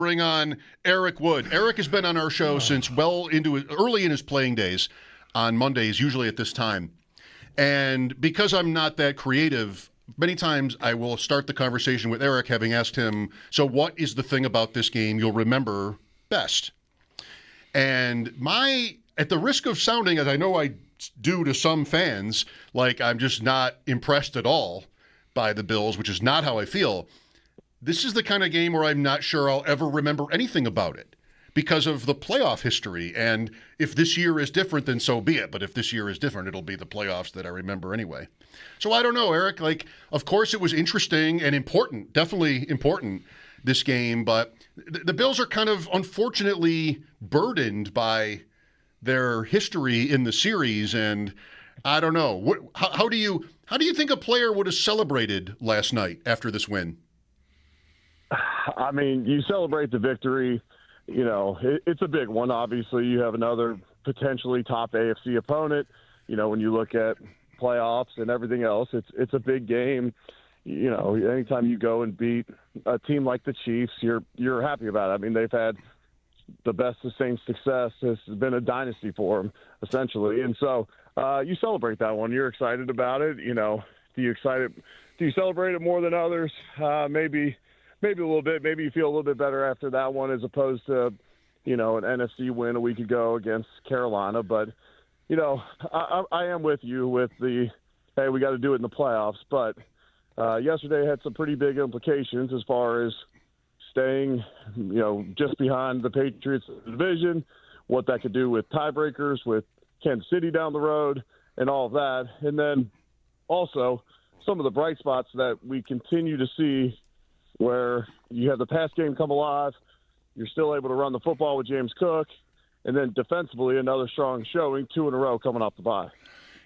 bring on Eric Wood. Eric has been on our show since early in his playing days on Mondays, usually at this time. And because I'm not that creative, many times I will start the conversation with Eric having asked him, so what is the thing about this game you'll remember best? And at the risk of sounding, as I know I do to some fans, like I'm just not impressed at all by the Bills, which is not how I feel. This is the kind of game where I'm not sure I'll ever remember anything about it because of the playoff history. And if this year is different, then so be it. But if this year is different, it'll be the playoffs that I remember anyway. So I don't know, Eric. Like, of course it was interesting and important, definitely important, this game. But the Bills are kind of unfortunately burdened by their history in the series. And I don't know. How do you think a player would have celebrated last night after this win? I mean, you celebrate the victory. You know, it's a big one. Obviously, you have another potentially top AFC opponent. You know, when you look at playoffs and everything else, it's a big game. You know, anytime you go and beat a team like the Chiefs, you're happy about it. I mean, they've had the best sustained success. It's been a dynasty for them, essentially. And so you celebrate that one. You're excited about it. You know, do you celebrate it more than others? Maybe a little bit. Maybe you feel a little bit better after that one as opposed to, you know, an NFC win a week ago against Carolina. But, you know, I am with you with hey, we got to do it in the playoffs. But yesterday had some pretty big implications as far as staying, you know, just behind the Patriots division, what that could do with tiebreakers, with Kansas City down the road and all of that. And then also some of the bright spots that we continue to see where you have the pass game come alive, you're still able to run the football with James Cook, and then defensively another strong showing, 2 in a row coming off the bye.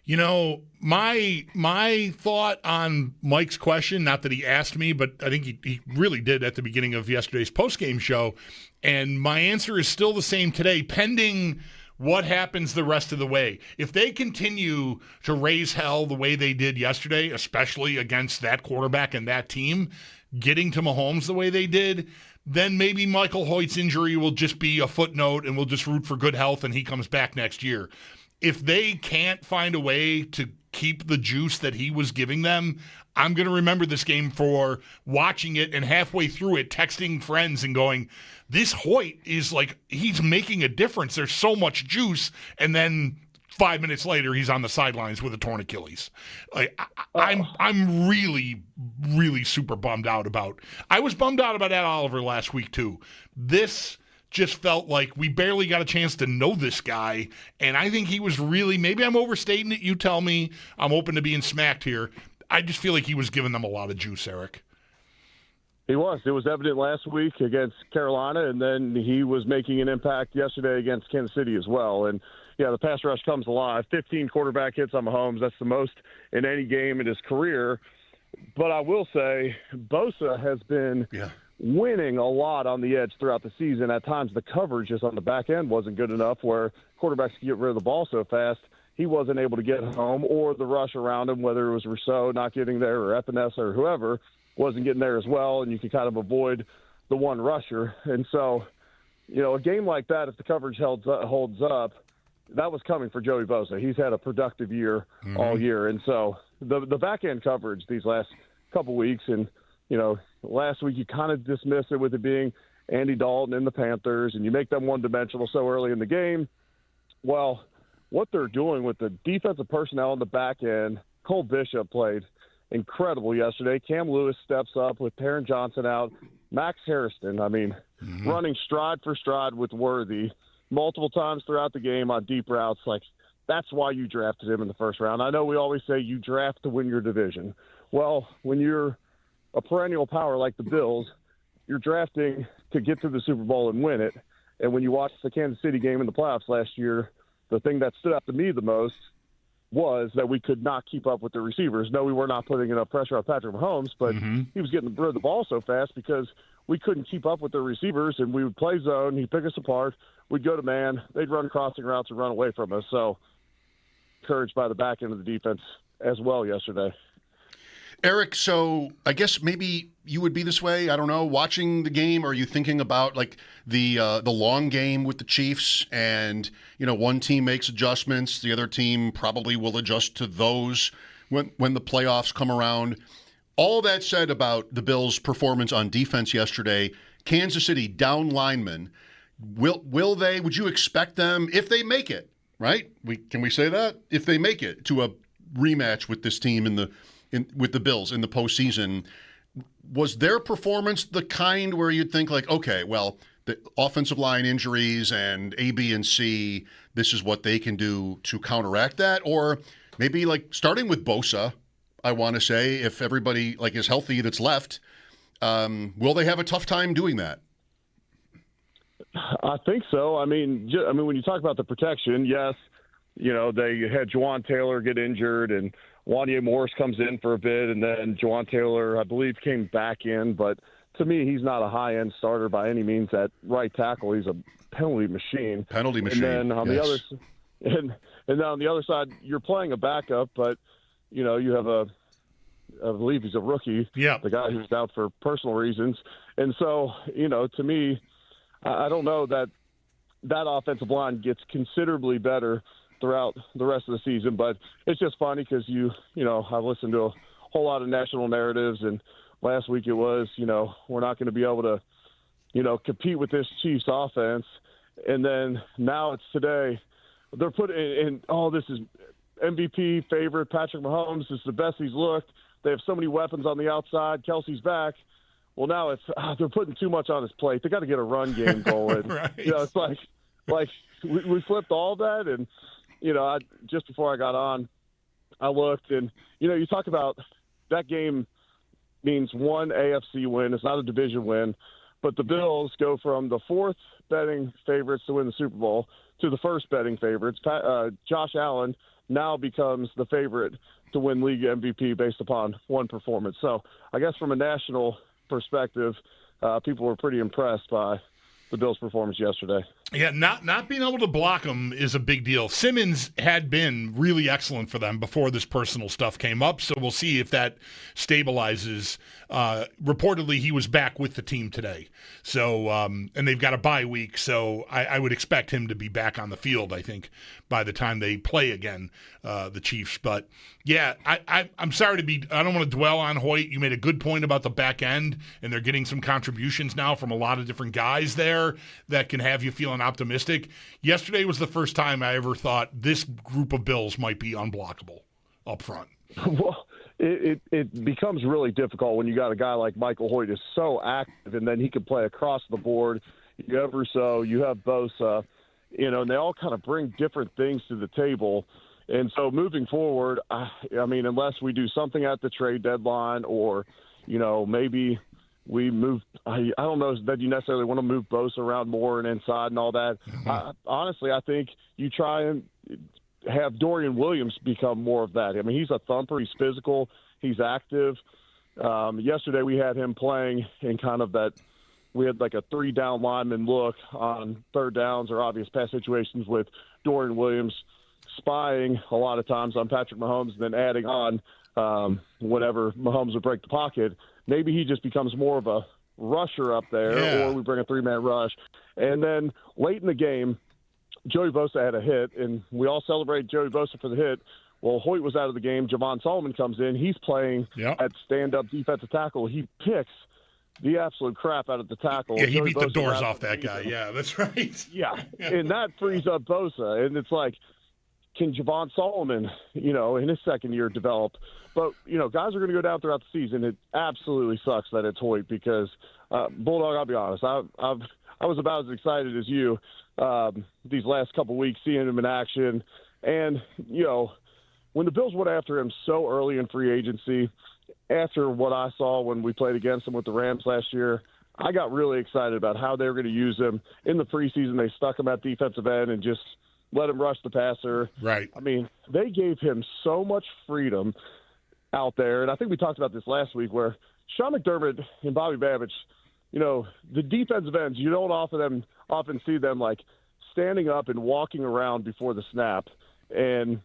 You know, my thought on Mike's question, not that he asked me, but I think he really did at the beginning of yesterday's postgame show, and my answer is still the same today, pending what happens the rest of the way. If they continue to raise hell the way they did yesterday, especially against that quarterback and that team, getting to Mahomes the way they did, then maybe Michael Hoecht's injury will just be a footnote and we'll just root for good health and he comes back next year. If they can't find a way to keep the juice that he was giving them, I'm going to remember this game for watching it and halfway through it texting friends and going, this Hoecht is like, he's making a difference. There's so much juice. And then 5 minutes later, he's on the sidelines with a torn Achilles. Like, I'm really, really super bummed out about. I was bummed out about Ed Oliver last week too. This just felt like we barely got a chance to know this guy, and I think he was really. Maybe I'm overstating it. You tell me. I'm open to being smacked here. I just feel like he was giving them a lot of juice, Eric. He was. It was evident last week against Carolina, and then he was making an impact yesterday against Kansas City as well. And yeah, the pass rush comes alive. 15 quarterback hits on Mahomes. That's the most in any game in his career. But I will say Bosa has been winning a lot on the edge throughout the season. At times the coverage just on the back end wasn't good enough where quarterbacks could get rid of the ball so fast. He wasn't able to get home, or the rush around him, whether it was Rousseau not getting there or Epinesa or whoever, wasn't getting there as well, and you could kind of avoid the one rusher. And so, you know, a game like that, if the coverage holds up, that was coming for Joey Bosa. He's had a productive year all year. And so the back-end coverage these last couple weeks, and, you know, last week you kind of dismissed it with it being Andy Dalton and the Panthers, and you make them one-dimensional so early in the game. Well, what they're doing with the defensive personnel on the back end, Cole Bishop played incredible yesterday. Cam Lewis steps up with Taron Johnson out. Max Harrison, I mean, running stride for stride with Worthy multiple times throughout the game on deep routes. Like, that's why you drafted him in the first round. I know we always say you draft to win your division. Well, when you're a perennial power like the Bills, you're drafting to get to the Super Bowl and win it. And when you watch the Kansas City game in the playoffs last year, the thing that stood out to me the most was that we could not keep up with the receivers. No, we were not putting enough pressure on Patrick Mahomes, but he was getting rid of the ball so fast because we couldn't keep up with the receivers, and we would play zone. He'd pick us apart. We'd go to man. They'd run crossing routes and run away from us. So encouraged by the back end of the defense as well yesterday. Eric, so I guess maybe you would be this way. I don't know. Watching the game, are you thinking about like the long game with the Chiefs, and one team makes adjustments, the other team probably will adjust to those when the playoffs come around. All that said about the Bills' performance on defense yesterday, Kansas City down linemen. Will they? Would you expect them if they make it? Right? Can we say that if they make it to a rematch with this team with the Bills in the postseason? Was their performance the kind where you'd think like, okay, well, the offensive line injuries and A, B, and C, this is what they can do to counteract that? Or maybe like starting with Bosa, I want to say, if everybody like is healthy that's left, will they have a tough time doing that? I think so. I mean, when you talk about the protection, yes, they had Juwan Taylor get injured and Wanya Morris comes in for a bit, and then Juwan Taylor, I believe, came back in. But to me, he's not a high-end starter by any means at right tackle. He's a penalty machine. Penalty machine. And then on the other, and then on the other side, you're playing a backup, but you have I believe he's a rookie. Yeah. The guy who's out for personal reasons, and so to me, I don't know that offensive line gets considerably better throughout the rest of the season, but it's just funny because I've listened to a whole lot of national narratives, and last week it was, we're not going to be able to, compete with this Chiefs offense, and then now it's today. They're putting in, this is MVP favorite Patrick Mahomes. This is the best he's looked. They have so many weapons on the outside. Kelsey's back. Well, now it's they're putting too much on his plate. They got to get a run game going. Right. It's like we flipped all that, and just before I got on, I looked, and you talk about that game means one AFC win. It's not a division win, but the Bills go from the fourth betting favorites to win the Super Bowl to the first betting favorites. Josh Allen now becomes the favorite to win league MVP based upon one performance. So I guess from a national perspective, people were pretty impressed by the Bills' performance yesterday. Yeah, not being able to block them is a big deal. Simmons had been really excellent for them before this personal stuff came up, so we'll see if that stabilizes. Reportedly, he was back with the team today, so and they've got a bye week, so I would expect him to be back on the field, I think, by the time they play again, the Chiefs. But, yeah, I'm sorry I don't want to dwell on Hoecht. You made a good point about the back end, and they're getting some contributions now from a lot of different guys there that can have you feeling optimistic. Yesterday was the first time I ever thought this group of Bills might be unblockable up front. Well, it becomes really difficult when you got a guy like Michael Hoecht is so active, and then he can play across the board. You have Rousseau, you have Bosa, and they all kind of bring different things to the table. And so moving forward, I mean, unless we do something at the trade deadline or, maybe we move – I don't know that you necessarily want to move Bosa around more and inside and all that. Mm-hmm. Honestly, I think you try and have Dorian Williams become more of that. I mean, he's a thumper. He's physical. He's active. Yesterday we had him playing in kind of that – we had like a three-down lineman look on third downs or obvious pass situations with Dorian Williams spying a lot of times on Patrick Mahomes and then adding on whenever Mahomes would break the pocket. Maybe he just becomes more of a rusher up there, or we bring a three-man rush. And then late in the game, Joey Bosa had a hit, and we all celebrate Joey Bosa for the hit. Well, Hoecht was out of the game. Javon Solomon comes in. He's playing at stand-up defensive tackle. He picks the absolute crap out of the tackle. Yeah, he beat the doors off that guy. Yeah, that's right. Yeah, and that frees up Bosa. And it's like, can Javon Solomon, in his second year develop? But, guys are going to go down throughout the season. It absolutely sucks that it's Hoecht because, Bulldog, I'll be honest, I was about as excited as you these last couple weeks seeing him in action. And, when the Bills went after him so early in free agency, after what I saw when we played against him with the Rams last year, I got really excited about how they were going to use him. In the preseason, they stuck him at defensive end and just let him rush the passer. Right. I mean, they gave him so much freedom out there. And I think we talked about this last week where Sean McDermott and Bobby Babich, the defensive ends, you don't often see them like standing up and walking around before the snap. And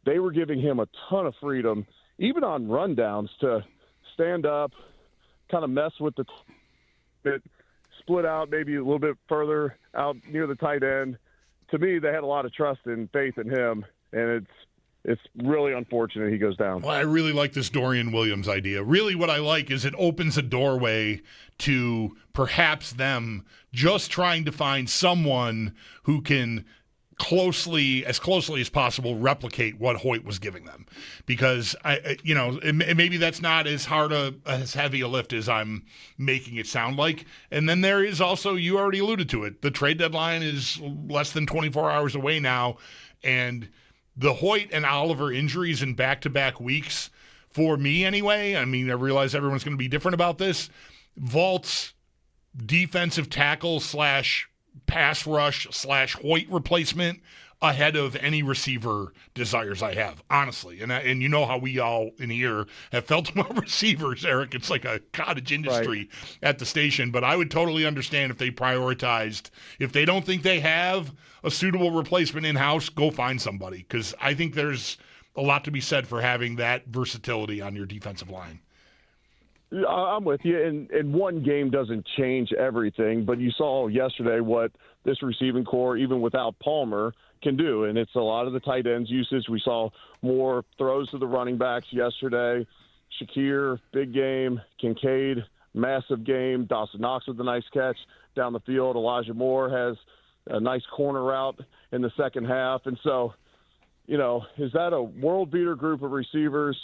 they were giving him a ton of freedom, even on rundowns, to stand up, kind of mess with the bit, split out maybe a little bit further out near the tight end. To me, they had a lot of trust and faith in him, and it's really unfortunate he goes down. Well, I really like this Dorian Williams idea. Really what I like is it opens a doorway to perhaps them just trying to find someone who can as closely as possible replicate what Hoecht was giving them, because maybe that's not as as heavy a lift as I'm making it sound like. And then there is also, you already alluded to it, the trade deadline is less than 24 hours away now, and the Hoecht and Oliver injuries in back-to-back weeks, for me anyway, I mean, I realize everyone's going to be different about this, vaults defensive tackle / pass rush / Hoecht replacement ahead of any receiver desires I have, honestly. And you know how we all in here have felt about receivers, Eric. It's like a cottage industry at the station. But I would totally understand if they prioritized, if they don't think they have a suitable replacement in-house, go find somebody. Because I think there's a lot to be said for having that versatility on your defensive line. I'm with you, and one game doesn't change everything, but you saw yesterday what this receiving core, even without Palmer, can do, and it's a lot of the tight ends usage. We saw more throws to the running backs yesterday. Shakir, big game. Kincaid, massive game. Dawson Knox with a nice catch down the field. Elijah Moore has a nice corner route in the second half, and so, is that a world-beater group of receivers?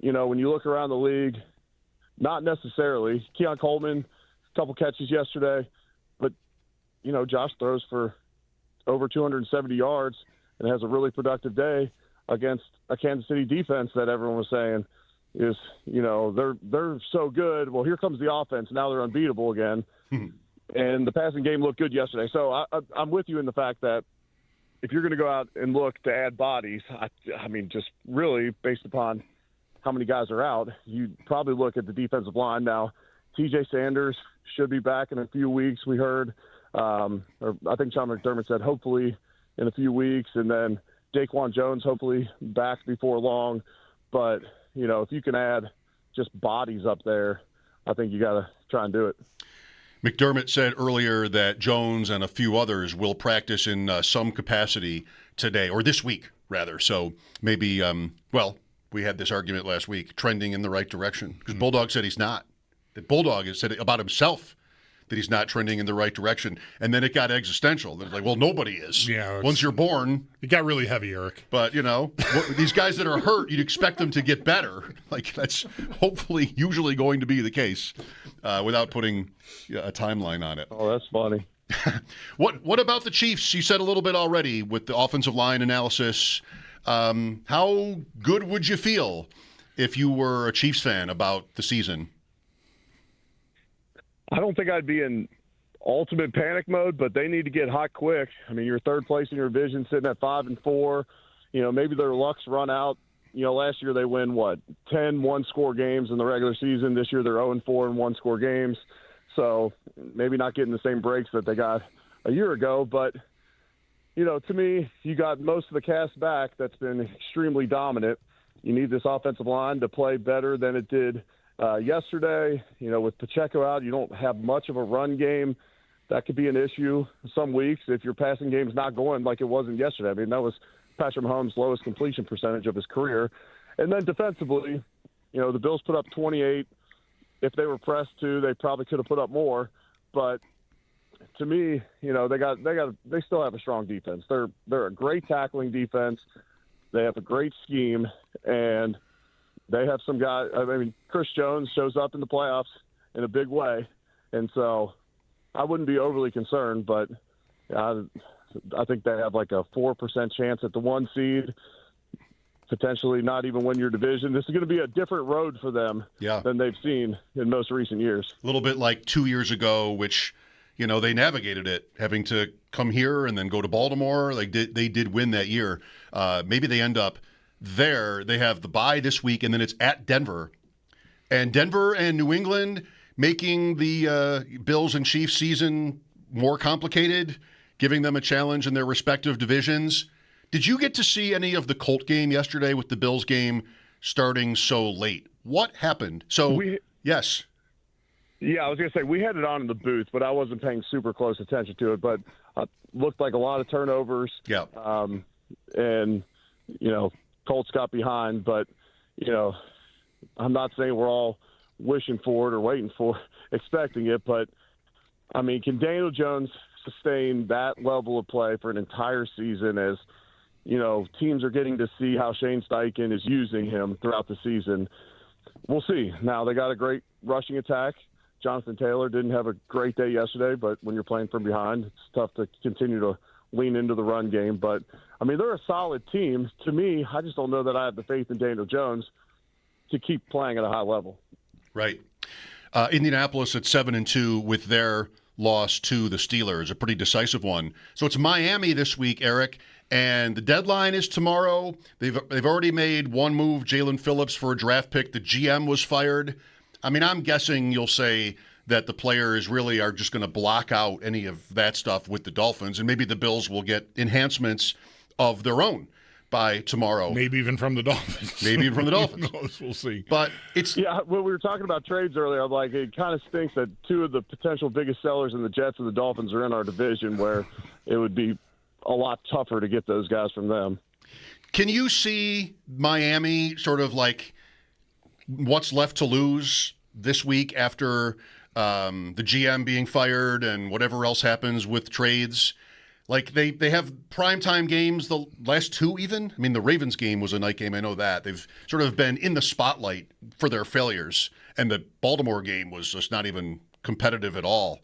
When you look around the league, not necessarily. Keon Coleman, a couple catches yesterday, but, Josh throws for over 270 yards and has a really productive day against a Kansas City defense that everyone was saying is, they're so good. Well, here comes the offense. Now they're unbeatable again. And the passing game looked good yesterday. So I'm with you in the fact that if you're going to go out and look to add bodies, I mean, just really based upon how many guys are out, you probably look at the defensive line. Now, TJ Sanders should be back in a few weeks, we heard. Or I think Sean McDermott said hopefully in a few weeks. And then Daquan Jones hopefully back before long. But, if you can add just bodies up there, I think you got to try and do it. McDermott said earlier that Jones and a few others will practice in some capacity today, or this week, rather. So maybe, we had this argument last week, trending in the right direction. Because Bulldog said he's not. That Bulldog has said about himself that he's not trending in the right direction. And then it got existential. They're like, well, nobody is. Yeah, once you're born. It got really heavy, Eric. But, these guys that are hurt, you'd expect them to get better. Like, that's hopefully usually going to be the case without putting a timeline on it. Oh, that's funny. What about the Chiefs? You said a little bit already with the offensive line analysis. How good would you feel if you were a Chiefs fan about the season? I don't think I'd be in ultimate panic mode, but they need to get hot quick. I mean, you're third place in your division, sitting at 5-4. Maybe their luck's run out. Last year they win 10 one-score games in the regular season. This year they're 0-4 in one-score games. So maybe not getting the same breaks that they got a year ago, but to me, you got most of the cast back that's been extremely dominant. You need this offensive line to play better than it did yesterday. With Pacheco out, you don't have much of a run game. That could be an issue some weeks if your passing game's not going like it wasn't yesterday. I mean, that was Patrick Mahomes' lowest completion percentage of his career. And then defensively, the Bills put up 28. If they were pressed to, they probably could have put up more. But to me, they still have a strong defense. They're a great tackling defense. They have a great scheme, and they have some guys. I mean, Chris Jones shows up in the playoffs in a big way, and so I wouldn't be overly concerned. But I think they have like a 4% chance at the 1 seed. Potentially not even win your division. This is going to be a different road for them than they've seen in most recent years. A little bit like 2 years ago, which they navigated it, having to come here and then go to Baltimore. They did win that year. Maybe they end up there. They have the bye this week, and then it's at Denver. And Denver and New England making the Bills and Chiefs season more complicated, giving them a challenge in their respective divisions. Did you get to see any of the Colt game yesterday with the Bills game starting so late? What happened? So, yes. Yeah, I was going to say we had it on in the booth, but I wasn't paying super close attention to it. But looked like a lot of turnovers. Yeah. And, Colts got behind. But, I'm not saying we're all wishing for it or expecting it. But, I mean, can Daniel Jones sustain that level of play for an entire season as, teams are getting to see how Shane Steichen is using him throughout the season? We'll see. Now, they got a great rushing attack. Jonathan Taylor didn't have a great day yesterday, but when you're playing from behind, it's tough to continue to lean into the run game. But, I mean, they're a solid team. To me, I just don't know that I have the faith in Daniel Jones to keep playing at a high level. Right. Indianapolis at 7-2 with their loss to the Steelers, a pretty decisive one. So it's Miami this week, Eric, and the deadline is tomorrow. They've already made one move, Jalen Phillips, for a draft pick. The GM was fired. I mean, I'm guessing you'll say that the players really are just going to block out any of that stuff with the Dolphins, and maybe the Bills will get enhancements of their own by tomorrow. Maybe even from the Dolphins. Maybe even from the Dolphins. Who knows? We'll see. But it's when we were talking about trades earlier, I'm like, it kind of stinks that two of the potential biggest sellers in the Jets and the Dolphins are in our division, where it would be a lot tougher to get those guys from them. Can you see Miami sort of like what's left to lose this week after the GM being fired and whatever else happens with trades? Like they have primetime games, the last two even. I mean, the Ravens game was a night game. I know that. They've sort of been in the spotlight for their failures. And the Baltimore game was just not even competitive at all.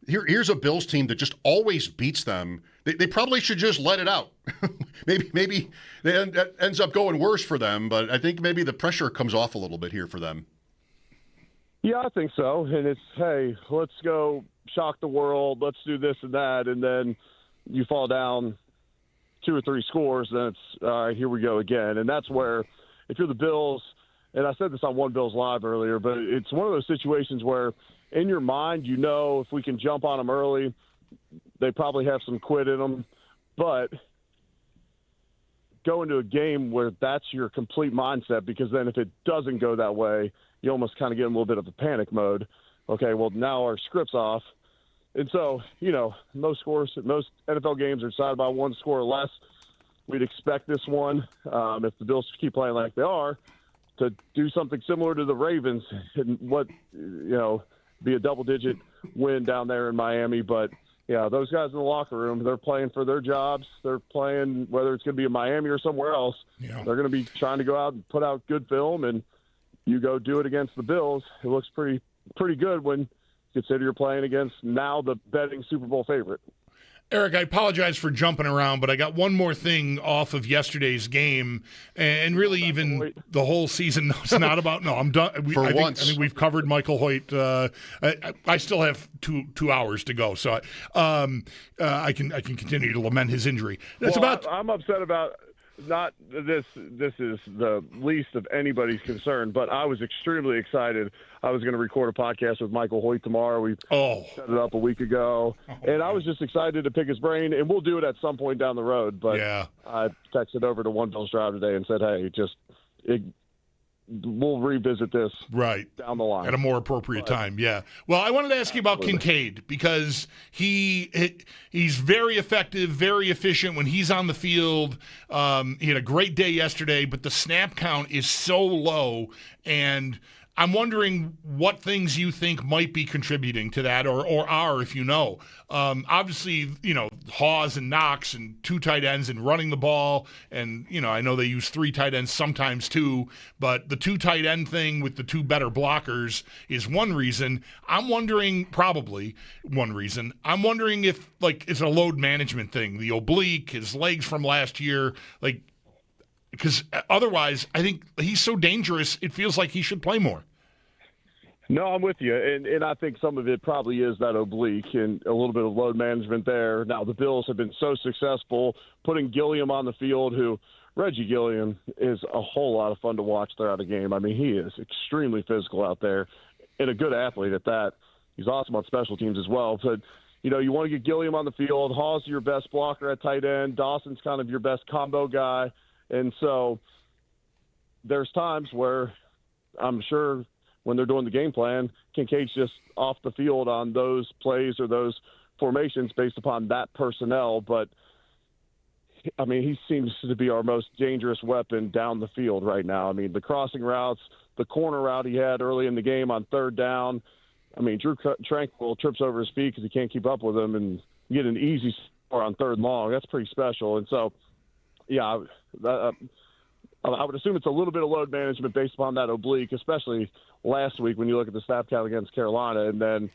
Here's a Bills team that just always beats them. They probably should just let it out. maybe that ends up going worse for them, but I think maybe the pressure comes off a little bit here for them. Yeah, I think so. And it's, hey, let's go shock the world. Let's do this and that. And then you fall down 2 or 3 scores, then it's, all right, here we go again. And that's where, if you're the Bills, and I said this on One Bills Live earlier, but it's one of those situations where in your mind, if we can jump on them early, they probably have some quit in them. But go into a game where that's your complete mindset, because then if it doesn't go that way, you almost kind of get in a little bit of a panic mode. Okay, well, now our script's off. And so, most NFL games are decided by 1 score or less. We'd expect this one, if the Bills keep playing like they are, to do something similar to the Ravens and be a double-digit win down there in Miami. But, yeah, those guys in the locker room, they're playing for their jobs. They're playing, whether it's going to be in Miami or somewhere else, they're going to be trying to go out and put out good film, and you go do it against the Bills. It looks pretty good when consider you're playing against now the betting Super Bowl favorite. Eric, I apologize for jumping around, but I got one more thing off of yesterday's game, and really even the whole season. No, it's not about. No, I'm done. I think we've covered Michael Hoecht. I still have two hours to go, so I can continue to lament his injury. I'm upset about. Not this is the least of anybody's concern, but I was extremely excited. I was going to record a podcast with Michael Hoecht tomorrow. We set it up a week ago, and I was just excited to pick his brain, and we'll do it at some point down the road. But I texted over to One Bills Drive today and said, hey, we'll revisit this down the line at a more appropriate time. Yeah. Well, I wanted to ask you about Kincaid, because he's very effective, very efficient when he's on the field. He had a great day yesterday, but the snap count is so low, and I'm wondering what things you think might be contributing to that, or are, if you know. Obviously, Hawes and Knox and 2 tight ends and running the ball, and, I know they use 3 tight ends sometimes too, but the 2 tight end thing with the 2 better blockers is one reason. Probably one reason. I'm wondering if, it's a load management thing, the oblique, his legs from last year, because otherwise, I think he's so dangerous, it feels like he should play more. No, I'm with you, and I think some of it probably is that oblique and a little bit of load management there. Now, the Bills have been so successful putting Gilliam on the field, who Reggie Gilliam is a whole lot of fun to watch throughout a game. I mean, he is extremely physical out there and a good athlete at that. He's awesome on special teams as well. But, you want to get Gilliam on the field. Hawes is your best blocker at tight end. Dawson's kind of your best combo guy. And so there's times where I'm sure when they're doing the game plan, Kincaid's just off the field on those plays or those formations based upon that personnel. But, I mean, he seems to be our most dangerous weapon down the field right now. I mean, the crossing routes, the corner route he had early in the game on third down. I mean, Drew Tranquil trips over his feet because he can't keep up with him and get an easy score on third and long. That's pretty special. And so, yeah, I would assume it's a little bit of load management based upon that oblique, especially last week when you look at the snap count against Carolina. And then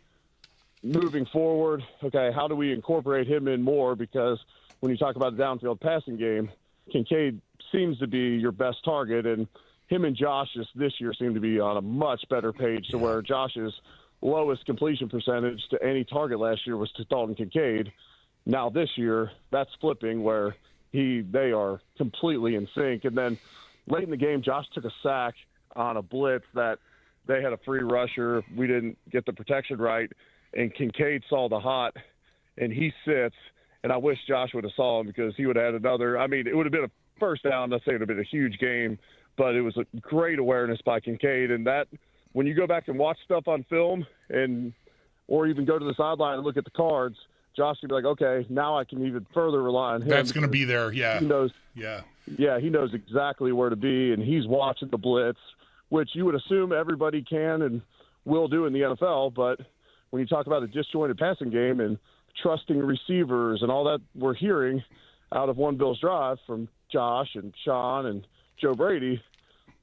moving forward, okay, how do we incorporate him in more? Because when you talk about the downfield passing game, Kincaid seems to be your best target, and him and Josh just this year seem to be on a much better page to where Josh's lowest completion percentage to any target last year was to Dalton Kincaid. Now this year, that's flipping where they are completely in sync. And then late in the game, Josh took a sack on a blitz that they had a free rusher. We didn't get the protection right, and Kincaid saw the hot, and he sits. And I wish Josh would have saw him because he would have had another. I mean, it would have been a first down. I'm not saying it would have been a huge game, but it was a great awareness by Kincaid. And that, when you go back and watch stuff on film or even go to the sideline and look at the cards, Josh can be like, okay, now I can even further rely on him. That's going to be there, yeah. He knows, yeah, he knows exactly where to be, and he's watching the blitz, which you would assume everybody can and will do in the NFL. But when you talk about a disjointed passing game and trusting receivers and all that we're hearing out of One Bills Drive from Josh and Sean and Joe Brady,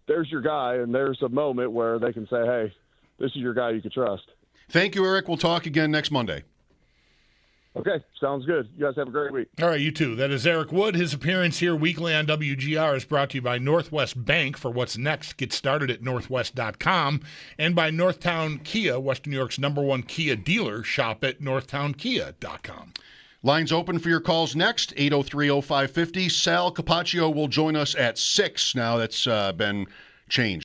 there's your guy, and there's a moment where they can say, hey, this is your guy you can trust. Thank you, Eric. We'll talk again next Monday. Okay, sounds good. You guys have a great week. All right, you too. That is Eric Wood. His appearance here weekly on WGR is brought to you by Northwest Bank. For what's next, get started at northwest.com. And by Northtown Kia, Western New York's #1 Kia dealer. Shop at northtownkia.com. Lines open for your calls next, 803-0550. Sal Capaccio will join us at 6. Now that's been changed.